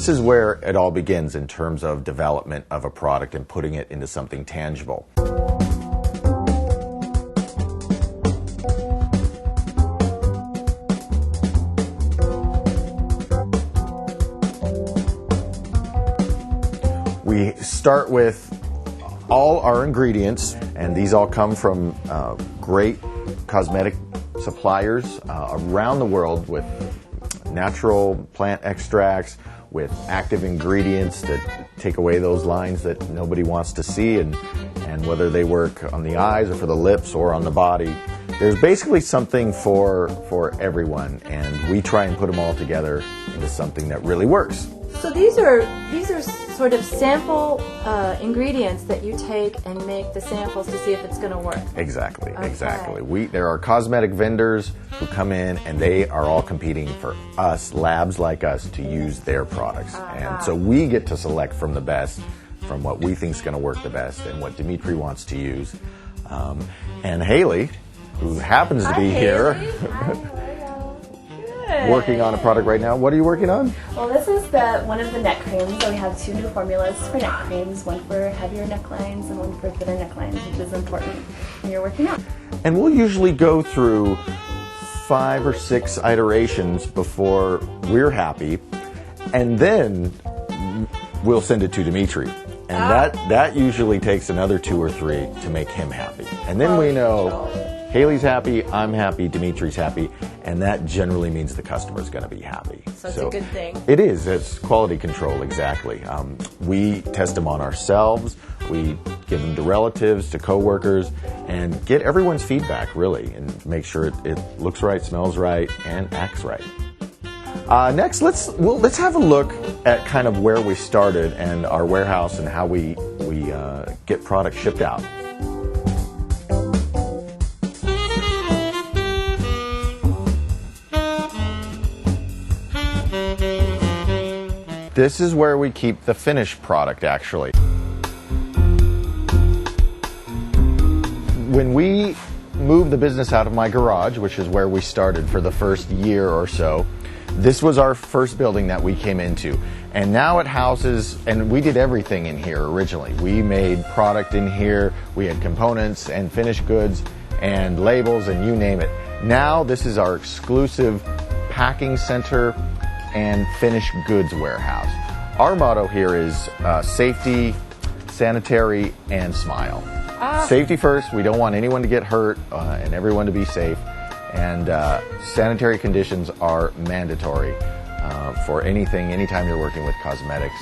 this is where it all begins in terms of development of a product and putting it into something tangible. We start with all our ingredients, and these all come from great cosmetic suppliers around the world with natural plant extracts, with active ingredients that take away those lines that nobody wants to see, and whether they work on the eyes or for the lips or on the body. There's basically something for everyone, and we try and put them all together into something that really works. So these are sort of sample ingredients that you take and make the samples to see if it's going to work. Exactly, okay. Exactly. There are cosmetic vendors who come in, and they are all competing for us, labs like us, to use their products. And so we get to select from the best, from what we think is going to work the best, and what Dimitri wants to use. And Haley, who happens to be here, working on a product right now. What are you working on? Well, this is one of the neck creams. So we have two new formulas for neck creams, one for heavier necklines and one for thinner necklines, which is important when you're working out. And we'll usually go through 5 or 6 iterations before we're happy, and then we'll send it to Dimitri. And that usually takes another 2 or 3 to make him happy. And then we know Haley's happy, I'm happy, Dimitri's happy, and that generally means the customer's going to be happy. So it's a good thing. It is. It's quality control, exactly. We test them on ourselves, we give them to relatives, to coworkers, and get everyone's feedback, really, and make sure it looks right, smells right, and acts right. Next, let's have a look at kind of where we started and our warehouse and how we get product shipped out. This is where we keep the finished product, actually. When we moved the business out of my garage, which is where we started for the first year or so, this was our first building that we came into. And now it houses, and we did everything in here originally. We made product in here, we had components and finished goods and labels and you name it. Now this is our exclusive packing center and finished goods warehouse. Our motto here is safety, sanitary, and smile. Safety first. We don't want anyone to get hurt and everyone to be safe. And sanitary conditions are mandatory for anytime you're working with cosmetics.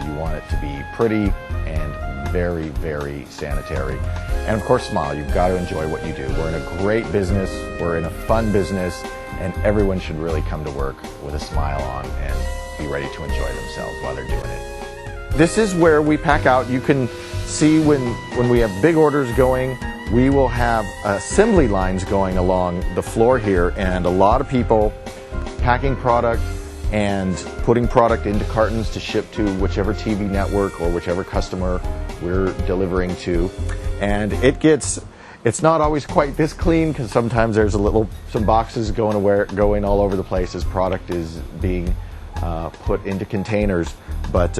You want it to be pretty and very, very sanitary. And of course, smile. You've got to enjoy what you do. We're in a great business. We're in a fun business. And everyone should really come to work with a smile on and be ready to enjoy themselves while they're doing it. This is where we pack out. You can see when we have big orders going, we will have assembly lines going along the floor here, and a lot of people packing product and putting product into cartons to ship to whichever TV network or whichever customer we're delivering to. And it's not always quite this clean, because sometimes there's some boxes going all over the place as product is being put into containers. But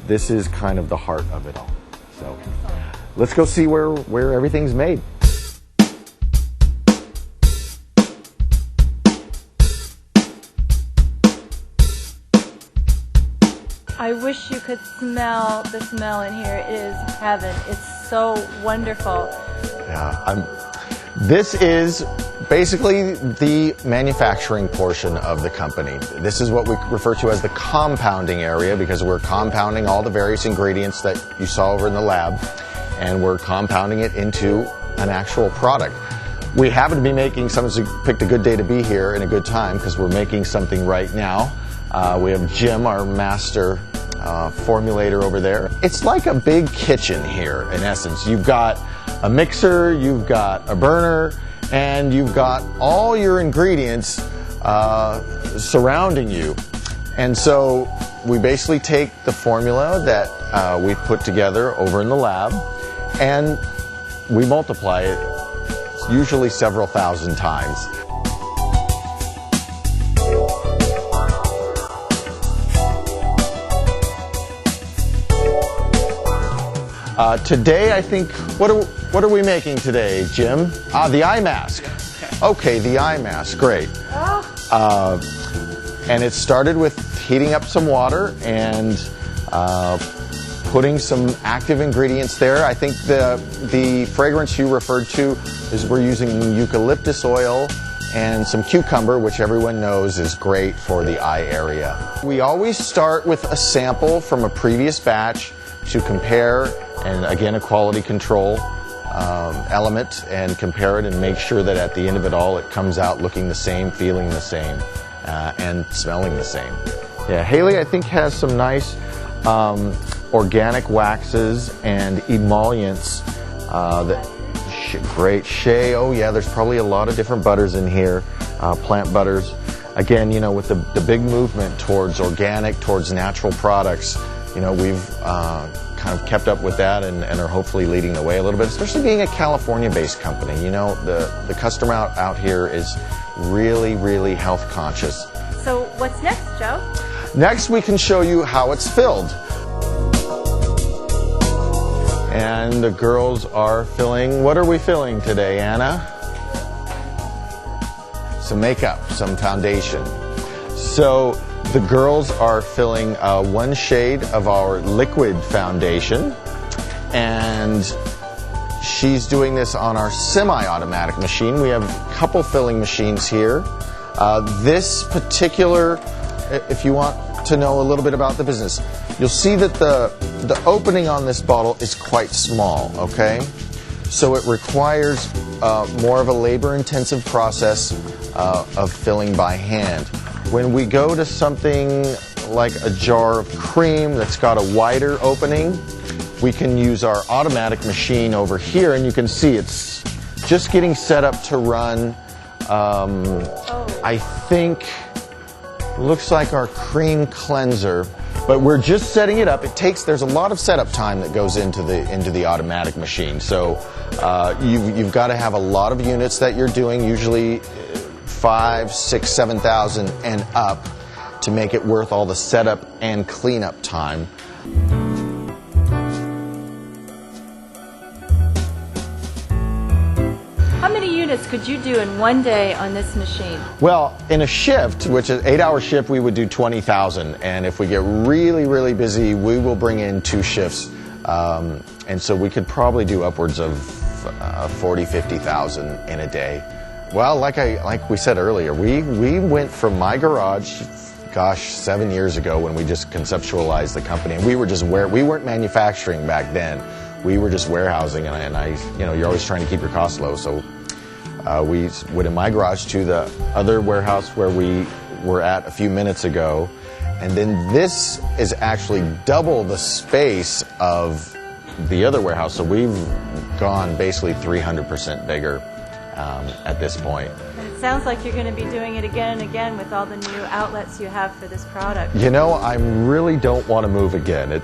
this is kind of the heart of it all. So let's go see where everything's made. I wish you could smell the smell in here. It is heaven. It's so wonderful. Yeah, this is basically the manufacturing portion of the company. This is what we refer to as the compounding area, because we're compounding all the various ingredients that you saw over in the lab, and we're compounding it into an actual product. We happen to be making something, so picked a good day to be here and a good time, because we're making something right now. We have Jim, our master formulator over there. It's like a big kitchen here, in essence. You've got a mixer, you've got a burner, and you've got all your ingredients surrounding you. And so we basically take the formula that we've put together over in the lab, and we multiply it usually several thousand times. Today, I think, what are we making today, Jim? The eye mask. Okay, the eye mask, great. And it started with heating up some water and putting some active ingredients there. I think the fragrance you referred to is we're using eucalyptus oil and some cucumber, which everyone knows is great for the eye area. We always start with a sample from a previous batch to compare, and again, a quality control element, and compare it and make sure that at the end of it all, it comes out looking the same, feeling the same, and smelling the same. Yeah, Haley, I think, has some nice organic waxes and emollients great shea. Oh yeah, there's probably a lot of different butters in here, plant butters. Again, you know, with the big movement towards organic, towards natural products, you know, we've kind of kept up with that and are hopefully leading the way a little bit, especially being a California-based company. You know, the customer out here is really, really health conscious. So what's next, Joe? Next, we can show you how it's filled. And the girls are filling, what are we filling today, Anna? Some makeup, some foundation. So the girls are filling one shade of our liquid foundation, and she's doing this on our semi-automatic machine. We have a couple filling machines here. This particular, if you want to know a little bit about the business, you'll see that the opening on this bottle is quite small, okay? So it requires more of a labor-intensive process of filling by hand. When we go to something like a jar of cream that's got a wider opening, we can use our automatic machine over here, and you can see it's just getting set up to run. I think looks like our cream cleanser, but we're just setting it up. There's a lot of setup time that goes into the automatic machine. So you've got to have a lot of units that you're doing, usually 5, 6, 7,000 and up, to make it worth all the setup and cleanup time. How many units could you do in one day on this machine? Well, in a shift, which is an 8-hour shift, we would do 20,000. And if we get really, really busy, we will bring in 2 shifts. And so we could probably do upwards of 40, 50,000 in a day. Well, like we said earlier, we went from my garage, gosh, 7 years ago when we just conceptualized the company, and we weren't manufacturing back then. We were just warehousing, and I, you know, you're always trying to keep your costs low. So we went in my garage to the other warehouse where we were at a few minutes ago, and then this is actually double the space of the other warehouse. So we've gone basically 300% bigger at this point. It sounds like you're going to be doing it again and again with all the new outlets you have for this product. You know, I really don't want to move again.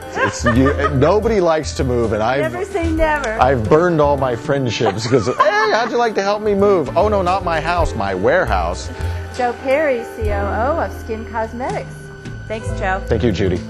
Nobody likes to move, and Never say never. I've burned all my friendships because, hey, how'd you like to help me move? Oh no, not my house, my warehouse. Joe Perry, COO of SKINN Cosmetics. Thanks, Joe. Thank you, Judy.